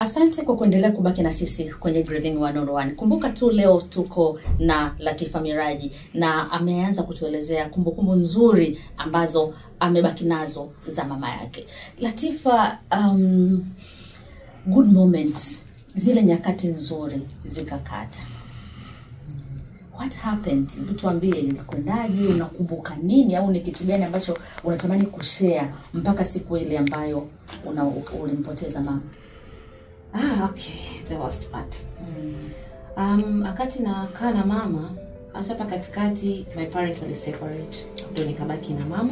Asante kwa kuendelea kubaki na sisi kwenye Grieving 101. Kumbuka tu leo tuko na Latifa Miraji na ameanza kutuelezea kumbukumbu nzuri ambazo amebaki nazo za mama yake. Latifa, good moments, zile nyakati nzuri zikakata. What happened? Tuambie ilikwendaje, unakumbuka nini au ni kitu gani ambacho unatamani kushare mpaka siku ile ambayo ulimpoteza mama? Okay, the worst part. Wakati nakaa na mama, hapa katikati my parents were separate. Ndio nikabaki na mama.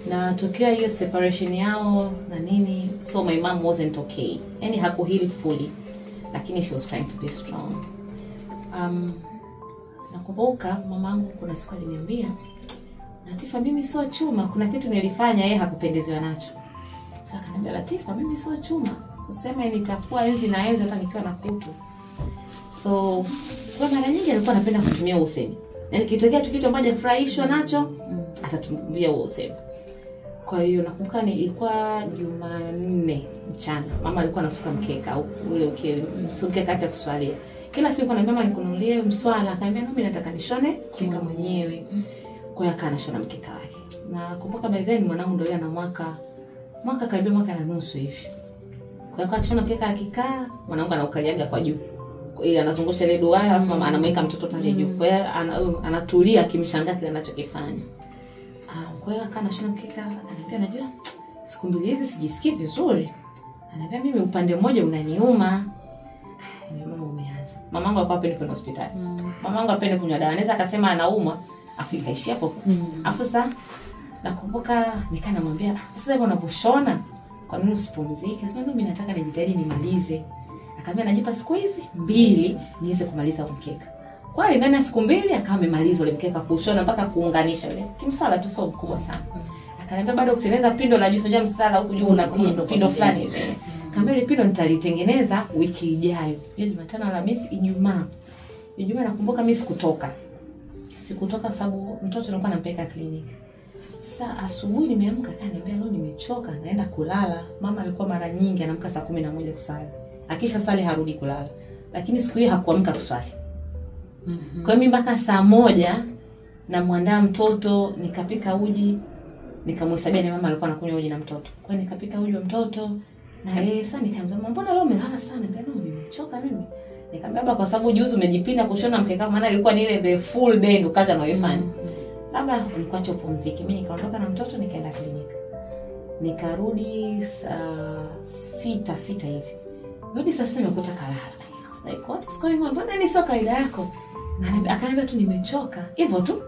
Na tokea hiyo separation yao na nini, so my mom wasn't okay. Yaani hakuheal fully. Lakini she was trying to be strong. Nakumbuka mamangu kuna siku aliniambia, Latifa, mimi sio chuma, kuna kitu nilifanya yeye hakupendezewa nacho. So akaniambia, Latifa, mimi sio chuma. Usema nitakuwa enzi na enzi hata nikiwa na kutu. So kwa mara nyingi alikuwa anapenda kutumia usemi. Yaani kitokea tu kitu ambacho furahishwa nacho, atatumia usemi. Kwa hiyo nakumbuka ilikuwa Jumanne mchana. Mama alikuwa anasuka mkeka au ule mkeka yake kuswalia. Kila siku na mama nikununulie mswala, akaniambia mimi nataka nishone mkeka mwenyewe. Kwa hiyo akanashona mkeka wake. Na kumbuka by then mwanangu ndio ana mwaka karibia mwaka na nusu hivi. Kwa hiyo akishona mkeka akikaa, mwanangu anaukaliaga kwa juu. Ili anazungusha ile duara alafu mama anamweka mtoto pale juu. Kwa hiyo anatulia akimshangaa kile anachokifanya. Kwa hiyo akanashona mkeka, ananiambia najua siku mbili hizi sijisikii vizuri. Ananiambia mimi upande mmoja unaniuma. Mama umeanza. Mamangu alikuwa hapendi kwenda hospitali. Mamangu hapendi kunywa dawa. Anaweza akasema anaumwa, afika ishi hapo. Alafu sasa nakumbuka nikanamwambia, sasa hivi unaposhona kwa nini usipumzike? Sasa mimi nataka nijitahidi nimalize. Akamwambia najipa siku hizi 2 niweze kumaliza mkeka. Kwa hiyo ndani ya siku 2 akawa amemaliza ile mkeka kushona mpaka kuunganisha ile. Kimsala tu sio mkubwa sana. Akaniambia bado kutengeneza pindo la juu sio msala huku juu una pindo fulani hivi. Akamwambia pindo nitalitengeneza wiki ijayo. Hiyo Jumatano, Alhamisi, Ijumaa. Ijumaa nakumbuka mimi sikutoka. Sikutoka sababu mtoto alikuwa anampeleka kliniki. Sasa asubuhi nimeamka akaniambia leo nimechoka naenda kulala. Mama alikuwa mara nyingi anaamka saa 11 kusali. Akisha sali harudi kulala. Lakini siku hiyo hakuamka kuswali. Kwa hiyo mpaka saa 1 na muandaa mtoto, nikapika uji, nikamhesabia ni mama alikuwa anakunywa uji na mtoto. Kwa hiyo nikapika uji wa mtoto na yeye sasa nikamwambia mbona leo umelala sana? Nikamwambia nimechoka mimi. Nikamwambia baba kwa sababu juzi umejipinda kushona mkeka maana ilikuwa ni ile the full day ndo kazi anayofanya. Labda nilikuwa chopumziki. Mimi nikaondoka na mtoto nikaenda kliniki. Nikarudi saa 6 hivi. Rudi saa 6 nimekuta kalala. Sasa like what is going on? Mbona ni sio kaida yako? Akaniambia tu nimechoka. Hivyo tu.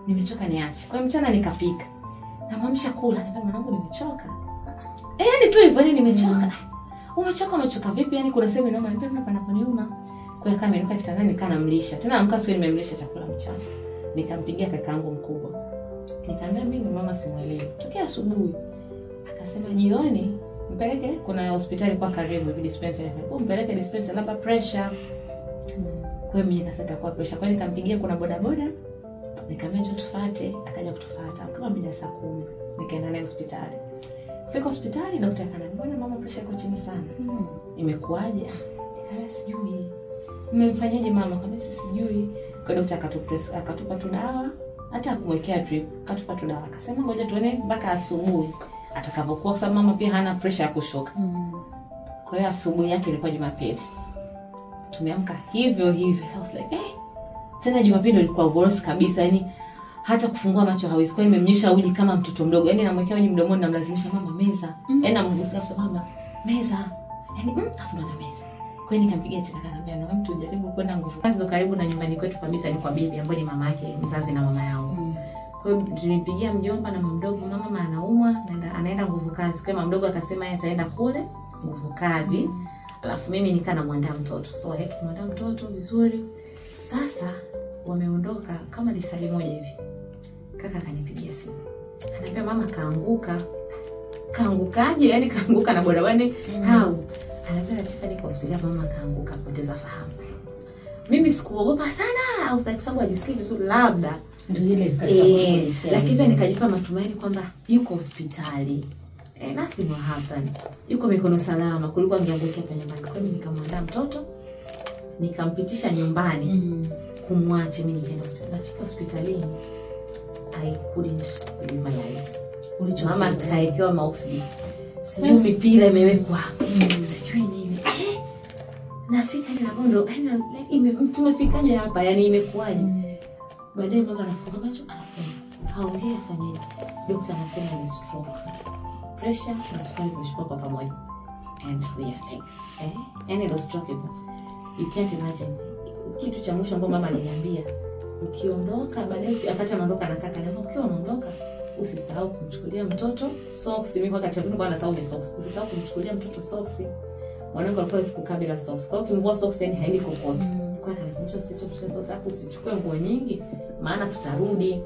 Nimechoka niache. Kwa mchana nikapika. Namwamsha kula. Niambia mwanangu nimechoka. Yaani tu hivyo nimechoka. Umechoka vipi? Yaani kuna sehemu inauma. Niambia mna panaponiuma. Kwa hiyo kama nikaa kitandani nikanamlisha. Tena amka siku nimemlisha chakula mchana. Nikampigia kakaangu mkubwa. Nikamwambia mimi mama simuelewi. Tokea asubuhi. Akasema jioni mpeleke kuna hospitali kwa karibu hivi dispensary. Mpeleke dispensary labda pressure. Kwa hiyo mimi nikasema kwa pressure. Kwa hiyo nikampigia kuna bodaboda. Nikamwambia tufuate, akaja kutufuata. Kama bila saa 10 nikaenda naye hospitali. Fika hospitali daktari akaniambia bwana mama pressure iko chini sana. Imekuaje? Sijui. Mmemfanyaje mama? Kama sijui. Kwa daktari akatupa tu dawa, hata kumwekea drip, akatupa tu dawa. Akasema ngoja tuone mpaka asubuhi atakapokuwa, kwa sababu mama pia hana pressure ya kushuka. Kwa hiyo asubuhi yake ilikuwa Jumapili. Tumeamka hivyo. So I was like, tena Jumapili ilikuwa worse kabisa, yani hata kufungua macho hawezi. Kwa hiyo nimemnyesha uji kama mtoto mdogo. Yani namwekea uji mdomoni namlazimisha mama meza. Yani namgusia mama meza. Yani afuna na meza. Kwa hiyo nikampigia tena akaniambia na mtu jaribu kwenda nguvu kazi ndo karibu na nyumbani kwetu kabisa, ni kwa bibi ambaye ni mama yake mzazi na mama yao. Kwa hiyo tulimpigia mjomba na mama mdogo, mama anaumwa anaenda nguvu kazi. Kwa hiyo mama mdogo akasema yeye ataenda kule nguvu kazi. Alafu mimi nikaa na muandaa mtoto. So hetu muandaa mtoto vizuri. Sasa wameondoka kama ni saa 1 hivi. Kaka akanipigia simu. Ananiambia mama kaanguka. Kaangukaje? Yaani kaanguka na bodaboda hau. Ananiambia Latifa niko hospitali mama kaanguka poteza fahamu. Mimi sikuogopa sana au sababu ajisikii vizuri labda ndio ile katika lakini nikajipa matumaini kwamba yuko hospitali. nothing will happen. Yuko mikono salama kuliko angeangukia hapa nyumbani. Kwa hiyo nikamwandaa mtoto, nikampitisha nyumbani, kumwacha mimi nikaenda hospitali. Nafika hospitalini, I couldn't believe my eyes. Mama kaekewa maoxygen. Sijui mipira imewekwa. Sijui nini. Nafika ni nabondo, tumefikaje hapa? Yaani imekuaje? Baadaye mama anafunga macho, anafunga. Haongei afanyaje? Daktari anasema ni stroke. Pressure na sukari vimeshuka kwa pamoja. And we are like, yani ndo stroke hivyo. You can't imagine. Kitu cha mwisho ambacho mama aliniambia, ukiondoka baadaye akati anaondoka na kaka, anasema ukiwa unaondoka usisahau kumchukulia mtoto socks. Mimi wakati tulikuwa tunasahau ni socks. Usisahau kumchukulia mtoto socks. Mwanangu alikuwa sikukaa bila socks. Kwa hiyo ukimvua socks yani haendi kokote. Kwa hiyo akanikumbusha usichukue socks hapo, usichukue nguo nyingi maana tutarudi.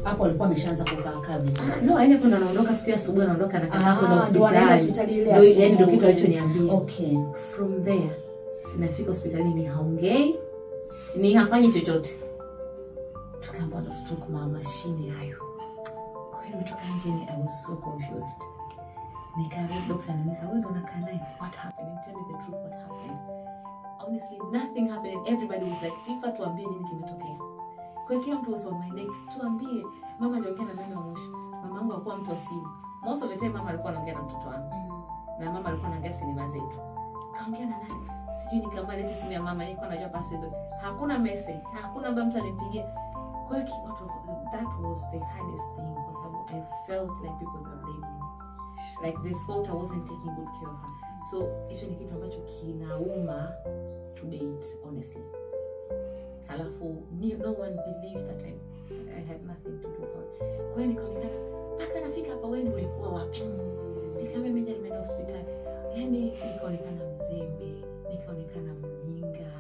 Hapo alikuwa ameshaanza kukaa vizuri. No, yani kwenda anaondoka siku ya asubuhi, anaondoka na kaka kwenda hospitali. Yani ndio kitu alichoniambia. Okay. From there nafika hospitalini, ni haongei, ni hafanyi chochote. Tukaambiwa ndo stroke mama, shine hayo. Kwa hiyo nimetoka nje, I was so confused. Nikarudi daktari ananiuliza, wewe ndo unakaa naye, what happened? Tell me the truth, what happened? Honestly nothing happened. Everybody was like, Tifa, tuambie nini kimetokea. Kwa hiyo kila mtu was on my neck, tuambie mama aliongea na nani wa mwisho. Mama yangu alikuwa mtu wa simu. Most of the time mama alikuwa anaongea na mtoto wangu. Na mama alikuwa anaongea sinema zetu. Kaongea na nani? Sijui nikamwambia leti simu ya mama, nilikuwa najua password zote. Hakuna message, hakuna mtu alinipigia. Kwa hiyo that was the hardest thing kwa sababu I felt like people were blaming me. Like they thought I wasn't taking good care of her. So hicho ni kitu ambacho kinauma to date, honestly. Alafu no one believed that I had nothing to do about it. Kwa hiyo nikaonekana mpaka nafika hapa, wewe ulikuwa wapi? Nikamwambia mimi nimeenda hospitali. Yaani nikaonekana mzembe, nikaonekana mjinga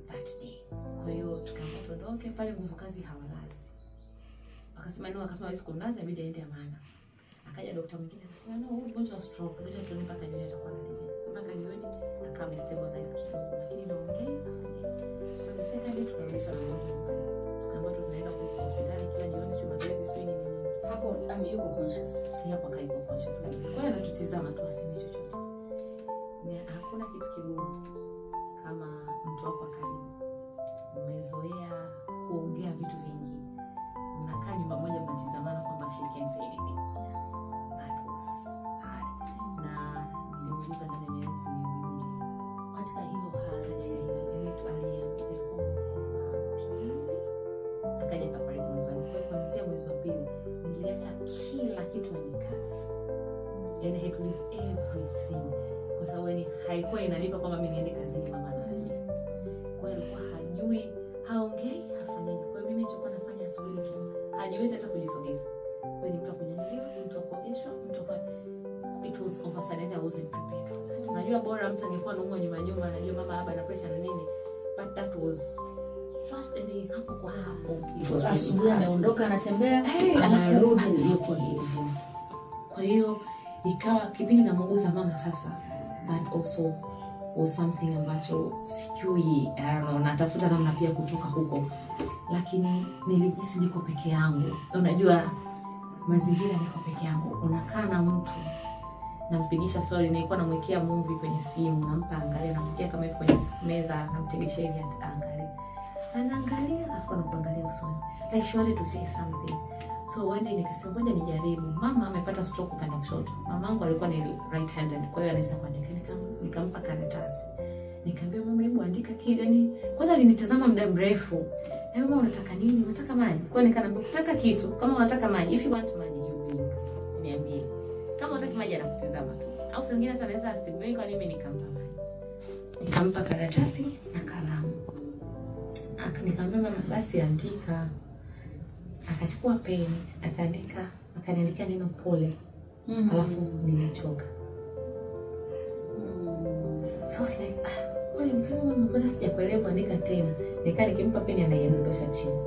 that day. Kwa hiyo tukaamua tuondoke pale, nguvu kazi hawalazi. Akasema hawezi kumlaza, inabidi aende Amana. Akaja daktari mwingine akasema no, huyu mgonjwa wa stroke, ngoja tuone mpaka jioni atakuwa analia. Mpaka jioni akawa stabilize kidogo, lakini naongea kwa second tukarudisha na mgonjwa nyumbani. Tukaamua tunaenda hospitali kila jioni, chuma zoezi sio nini. Hapo yuko conscious. Hapo akaiko conscious. Kwa hiyo anatutizama tu aseme chochote. Ni hakuna kitu kigumu kama mtu wako karibu. Umezoea kuongea vitu vingi. Mnakaa nyumba moja mnatizamana kwamba she can say anything. That was hard. Na niliuguza ndani ya miezi miwili. Katika hiyo hali yani tualianza kwa mwezi wa pili. Akaja kafariki mwezi wa nne. Kuanzia mwezi wa pili niliacha kila kitu ni kazi. Yani I had to leave everything. Kwa sababu yani haikuwa inalipa kwamba mimi niende kazini mama na yeye. Kwa hiyo alikuwa hajui, haongei, hafanyaje. Kwa hiyo mimi nilichokuwa nafanya asubuhi nikiamka, hajiwezi hata kujisogeza. Kwa hiyo mtu akunyanyuliwa, mtu akuogeshwa, mtu kwa it was over sudden I wasn't prepared. Najua bora mtu angekuwa anaumwa nyuma, najua mama labda ana pressure na nini. But that was ni hapo kwa hapo. Asubuhi ameondoka anatembea, anarudi yuko hivyo. Kwa hiyo ikawa kipindi na muuguza mama sasa, that also was something ambacho sijui, I don't know, natafuta namna pia kutoka huko. Lakini nilijisi niko peke yangu. Unajua mazingira niko peke yangu. Unakaa na mtu, nampigisha story, nilikuwa namwekea movie kwenye simu, nampa angalia, namwekea kama hivi kwenye meza, namtegesha hivi angalia. Anaangalia afu anakuangalia usoni. Like she wanted to say something. So one day nikasema ngoja nijaribu. Mama amepata stroke upande wa kushoto. Mamangu alikuwa ni right handed, kwa hiyo anaweza kuandika. Nikampa karatasi. Nikamwambia mama, hebu andika kitu. Yani kwanza alinitazama muda mrefu. Na mama, unataka nini? Unataka maji? Kwa hiyo nikamwambia ukitaka kitu, kama unataka maji, if you want maji you blink. Niambie. Kama unataka maji anakutazama tu. Au saa nyingine anaweza asiblinki, kwa nini nikampa maji. Nikampa karatasi na kalamu. Nikamwambia mama, basi andika. Akachukua peni, akaandika, akaniandikia neno pole. Alafu nimechoka. So I was like, wale mfano mama, mbona sijakuelewa andika tena. Nikaa nikimpa peni anaiondosha chini.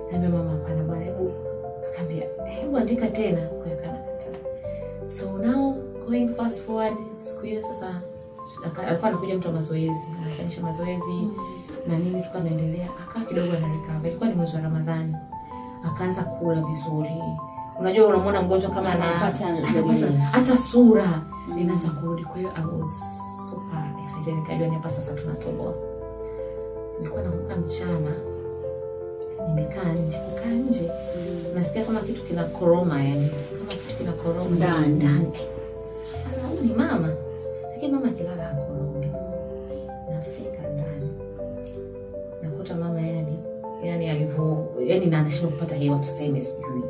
Niambia mama, hapana bwana, akambia, hebu andika tena. Kwa hiyo kanakataa. So now going fast forward, siku hiyo sasa alikuwa anakuja mtu wa mazoezi, anafanyisha mazoezi na nini, tukaendelea. Akawa kidogo ana recover. Ilikuwa ni mwezi wa Ramadhani. Akaanza kula vizuri. unajua unamwona mgonjwa kama anapata hata sura inaanza kurudi. Kwa hiyo I was super excited, nikajua ni hapa sasa tunatoboa. Nilikuwa naamka mchana, nimekaa nje, kukaa nje nasikia kama kitu kina koroma, yani kama kitu kina koroma ndani. Sasa huyu ni mama, lakini mama kilala hakoroma. Nafika ndani nakuta mama yani alivyo, yani na anashindwa kupata hewa, tuseme sijui,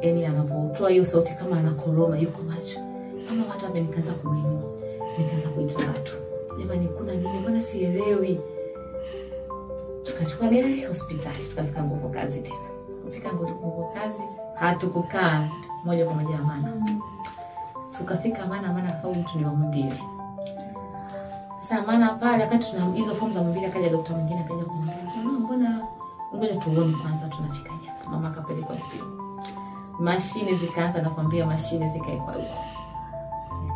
yani anapotoa hiyo sauti kama anakoroma, yuko macho. Mama watu hapa, nikaanza kuinua, nikaanza kuita watu, jamani kuna nini, mbona sielewi? Tukachukua gari hospitali, tukafika Nguvu Kazi tena. Kufika Nguvu Kazi hatukukaa moja kwa moja Amana. Tukafika Amana kwa mtu ni wa Mbili. Sasa Amana pale wakati tuna hizo fomu za Mbili, akaja daktari mwingine akaja kumwambia, mbona ngoja tuone kwanza tunafika hapa. Mama akapelekwa simu. Mashine zikaanza, nakwambia mashine zikaekwa huko.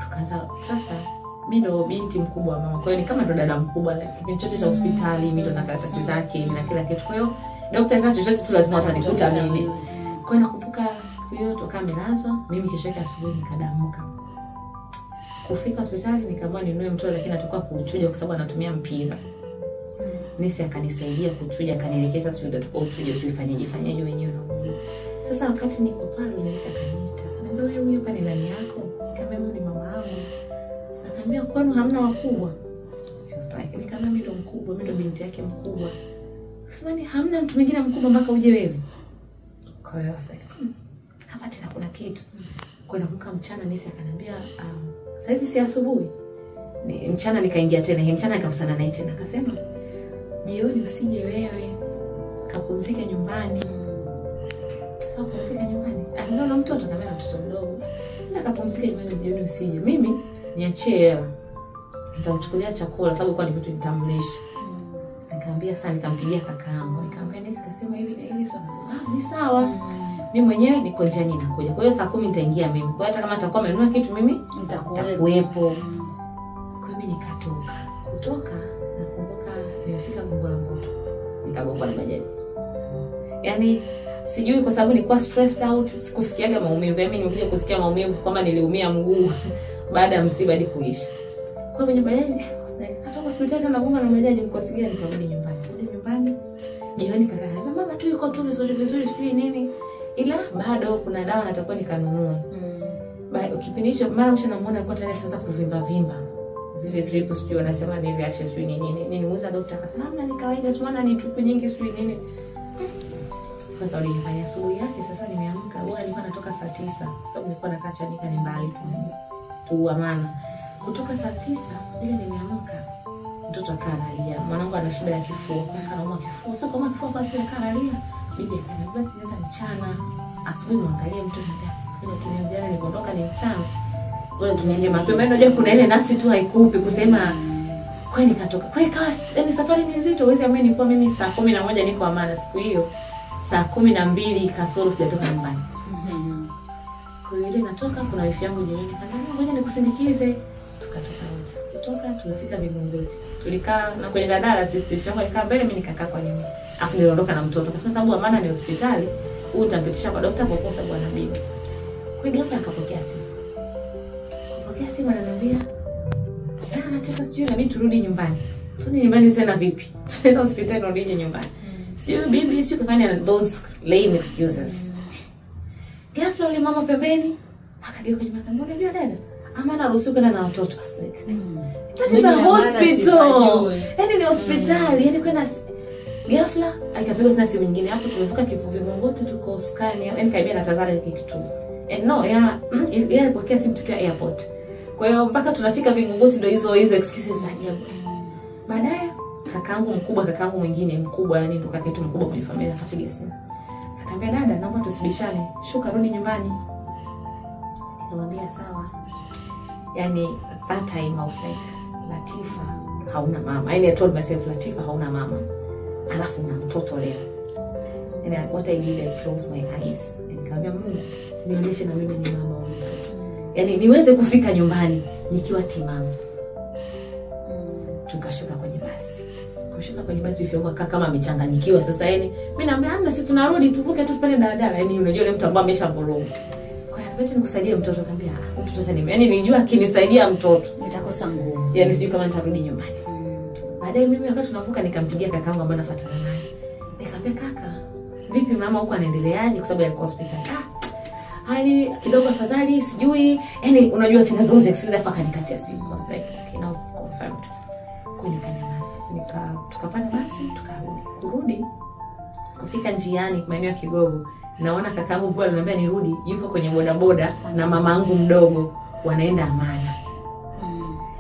Tukaanza sasa, mimi ndo binti mkubwa wa mama. Kwa hiyo ni kama ndo dada mkubwa, kipindi chote cha hospitali mimi ndo na karatasi zake na kila kitu. Kwa hiyo daktari chochote tu lazima atanikuta mimi. Kwa hiyo nakumbuka siku hiyo toka amelazwa, mimi kesho yake asubuhi nikadamka. Kufika hospitali nikamwambia ninunue mtoto, lakini atakuwa kuchuja kwa sababu anatumia mpira. Nesi akanisaidia kuchuja, akanielekeza sio ndio tukao uchuje, sio fanyaje wenyewe na Mungu. Sasa wakati niko pale nesi akaniita, ananiambia wewe hapa ni nani yako? Nikamwambia mimi ni mama yangu. Akaniambia kwani hamna wakubwa? Just like nikamwambia mimi ndo mkubwa, mimi ndo binti yake mkubwa. Akasema ni hamna mtu mwingine mkubwa mpaka uje wewe. Kwa hiyo sasa hapa tena kuna kitu. Kwa nakumbuka mchana nesi akaniambia saizi si asubuhi. Ni mchana nikaingia tena, mchana nikakutana naye tena akasema jioni usije wewe, kapumzike nyumbani. Sasa kupumzika nyumbani, anaona mtoto kama na mtoto mdogo, na kapumzike nyumbani jioni usije, mimi niachie hela, nitamchukulia chakula sababu kwa ni vitu nitamlisha. Nikamwambia sana, nikampigia kakaangu, nikamwambia nesi kasema hivi na hivi, sio akasema ni sawa. Mimi mwenyewe niko njiani nakuja. Kwa hiyo saa 10 nitaingia mimi. Kwa hiyo hata kama atakuwa amenunua kitu mimi nitakuwepo. Kwa hiyo mimi nikatoka. Kutoka nakumbuka nilifika Gongo la Mboto. Nikagongwa na bajaji. Yaani sijui kwa sababu nilikuwa stressed out, sikusikiaga maumivu. Mimi nimekuja kusikia maumivu kama niliumia mguu baada ya msiba hadi kuisha. Kwa hiyo kwenye bajaji hata hospitali na gonga na bajaji mkosigia, nikarudi nyumbani. Rudi nyumbani. Jioni kaka ananiambia mama tu yuko tu vizuri sijui nini. Ila bado kuna dawa natakuwa nikanunue. Kipindi hicho mara mshanamuona alikuwa tayari anaanza kuvimba. Zile drip sijui wanasema ni reaction sijui nini. Nilimuuliza daktari akasema hamna, ni kawaida, simuona ni tupu nyingi sijui nini. Kwa hiyo nilifanya asubuhi yake. Sasa nimeamka, huwa nilikuwa natoka saa 9 sababu nilikuwa nakaa Chanika ni mbali tu Amana. Kutoka saa 9 ile nimeamka, mtoto akaanalia. Mwanangu ana shida ya kifua, anauma kifua. Sio kama kifua kwa sababu akaanalia. Bibi akaniambia sienda mchana, asubuhi muangalie mtu anambia kile jana niliondoka ni mchana. Bora tunaende mapema. Unajua kuna ile nafsi tu haikupi kusema kwani katoka. Kwa hiyo yani safari ni nzito, uweze ameni nilikuwa mimi saa 11 niko Amana siku hiyo. Saa 12 kasoro sijatoka nyumbani. Kwa hiyo ile natoka, kuna wifi yangu jirani akaniambia ngoja nikusindikize. Tukatoka wote. Kutoka tulifika Vingunguti. Tulikaa na kwenye dadala, wifi yangu alikaa mbele, mimi nikakaa kwa nyuma. Afu niliondoka na mtoto kwa sababu Amana ni hospitali, huyu utampitisha kwa daktari kwa kosa bwana bibi. Kwa hiyo ghafla akapokea simu. Akapokea simu ananiambia, "Sana nataka sijui na mimi turudi nyumbani." Turudi nyumbani tena vipi? Tunaenda hospitali turudi nyumbani. Sijui bibi sio kufanya those lame excuses. Ghafla yule mama pembeni akageuka nyuma akamwambia, "Unajua dada, Amana ruhusu kwenda na watoto sasa." That is a hospital. Yaani ni hospitali, yaani kwenda ghafla akapiga tena simu nyingine. Hapo tumevuka Vingunguti tuko Scania, yani karibia na Tazara kitu. No, yeye alipokea simu tukiwa airport. Kwa hiyo mpaka tunafika Vingunguti ndio hizo excuses za ajabu. Baadaye kakaangu mwingine mkubwa, yani ndo kaka yetu mkubwa kwenye familia, akapiga simu. Akamwambia dada, naomba tusibishane. Shuka rudi nyumbani. Nikamwambia sawa. Yani that time I was like, Latifa hauna mama. Yani I told myself Latifa hauna mama. Alafu na mtoto leo. And what I did, I closed my eyes. Nikamwambia Mungu, nionyeshe na mimi ni mama wa mtoto. Yani niweze kufika nyumbani nikiwa timamu. Tukashuka kwenye basi. tukishuka kwenye basi Wifi yangu akaa kama amechanganyikiwa sasa yani. Mimi naambia hamna, sisi tunarudi tuvuke tu tupande daladala. Yani unajua ile mtu ambaye ameshavuruga. Kwa hiyo anabeti nikusaidie mtoto, akamwambia mtoto sasa ni yani nilijua akinisaidia mtoto nitakosa nguvu. Yani sijui kama nitarudi nyumbani. Baadaye mimi wakati tunavuka nikampigia kakaangu ambaye nafuatana naye. Nikamwambia kaka, vipi mama huko anaendeleaje kwa sababu alikuwa hospitali. Hali kidogo afadhali sijui. Yani unajua sina those excuses afa kanikatia simu. I was like okay now it's confirmed. Kwa nikanyamaza. Tukapanda basi kurudi. Kufika njiani maeneo ya Kigogo. Naona kakaangu bwana ananiambia nirudi, yuko kwenye bodaboda na mamangu mdogo wanaenda Amana.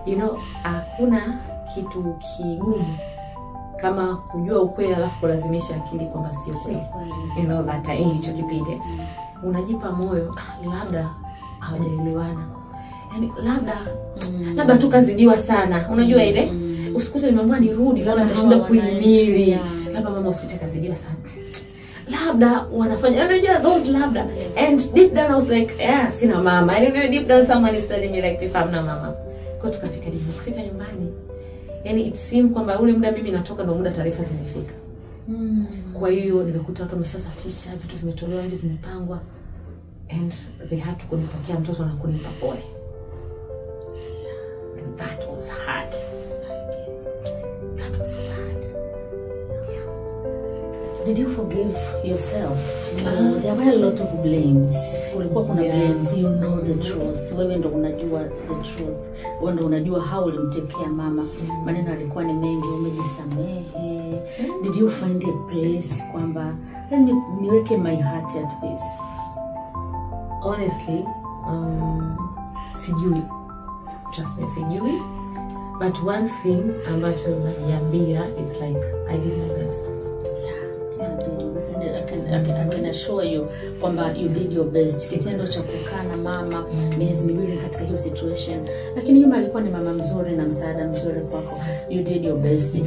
You know, hakuna kitu kigumu kama kujua ukweli alafu kulazimisha akili kwamba sio kweli. You know that hicho kipindi unajipa moyo labda hawajaelewana. Yani labda tukazidiwa sana. Unajua ile usikute nimeambiwa nirudi labda nitashinda kuhimili. Labda mama usikute kazidiwa sana. Labda wanafanya unajua those labda and deep down I was like sina mama. I know deep down someone is telling me like if I'm na mama. Kwa tukafika nyumbani. Yani it seemed kwamba ule muda mimi natoka ndio muda taarifa zimefika. Kwa hiyo nimekuta watu wameshasafisha, vitu vimetolewa nje vimepangwa and they had to kunipokea mtoto na kunipa pole. That was hard. That was so hard. Did you forgive yourself? There were a lot of blames. Kulikuwa kuna blames. You know the truth. Wewe ndo unajua the truth. Wewe ndo unajua how ulimtekea mama. Maneno alikuwa ni mengi, umejisamehe. Did you find a place kwamba niweke my heart at peace? Honestly, sijui. Trust me, sijui. But one thing ambacho najiambia, it's like I did my best. I can assure you kwamba you did your best. Kitendo cha kukaa na mama miezi miwili katika hiyo situation, lakini yule alikuwa ni mama mzuri na msaada mzuri kwako. You did your best.